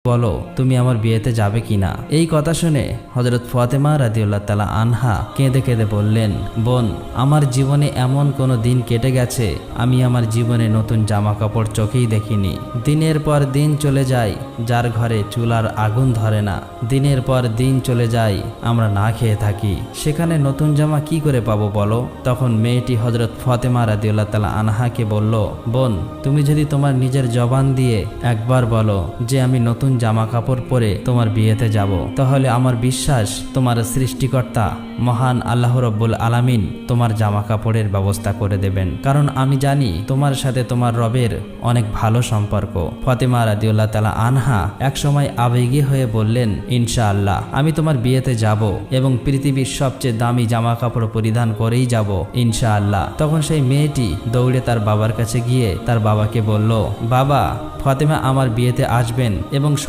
বলো তুমি আমার বিয়েতে যাবে কিনা। এই কথা শুনে হযরত ফাতেমা রাদিয়াল্লাহু তাআলা আনহা কেঁদে কেঁদে বললেন, বোন, আমার জীবনে এমন কোনো দিন কেটে গেছে আমি আমার জীবনে নতুন জামা কাপড় চোখেই দেখিনি। দিনের পর দিন চলে যায়, যার ঘরে চুলার আগুন ধরে না। দিনের পর দিন চলে যায়, আমরা না খেয়ে থাকি। সেখানে নতুন জামা কি করে পাবো বলো। তখন মেয়েটি হযরত ফাতেমা রাদিয়াল্লাহু তাআলা আনহাকে বলল, বোন, তুমি যদি তোমার নিজের জবান দিয়ে একবার বলো যে আমি নতুন জামা কাপড় পরে তোমার বিয়েতে যাব, তাহলে আমার বিশ্বাস তোমার সৃষ্টিকর্তা মহান আল্লাহ রাব্বুল আলামিন তোমার জামা কাপড়ের ব্যবস্থা করে দেবেন। কারণ আমি জানি তোমার সাথে তোমার রবের অনেক ভালো সম্পর্ক। ফাতেমা রাদিয়াল্লাহু তাআলা আনহা একসময় আবেগী হয়ে বললেন, ইনশাআল্লাহ আমি তোমার বিয়েতে যাব এবং পৃথিবীর সবচেয়ে দামি জামা কাপড় পরিধান করেই যাব ইনশাআল্লাহ। তখন সেই মেয়েটি দৌড়ে তার বাবার কাছে গিয়ে তার বাবাকে বলল, বাবা, ফাতেমা আমার বিয়েতে আসবেন এবং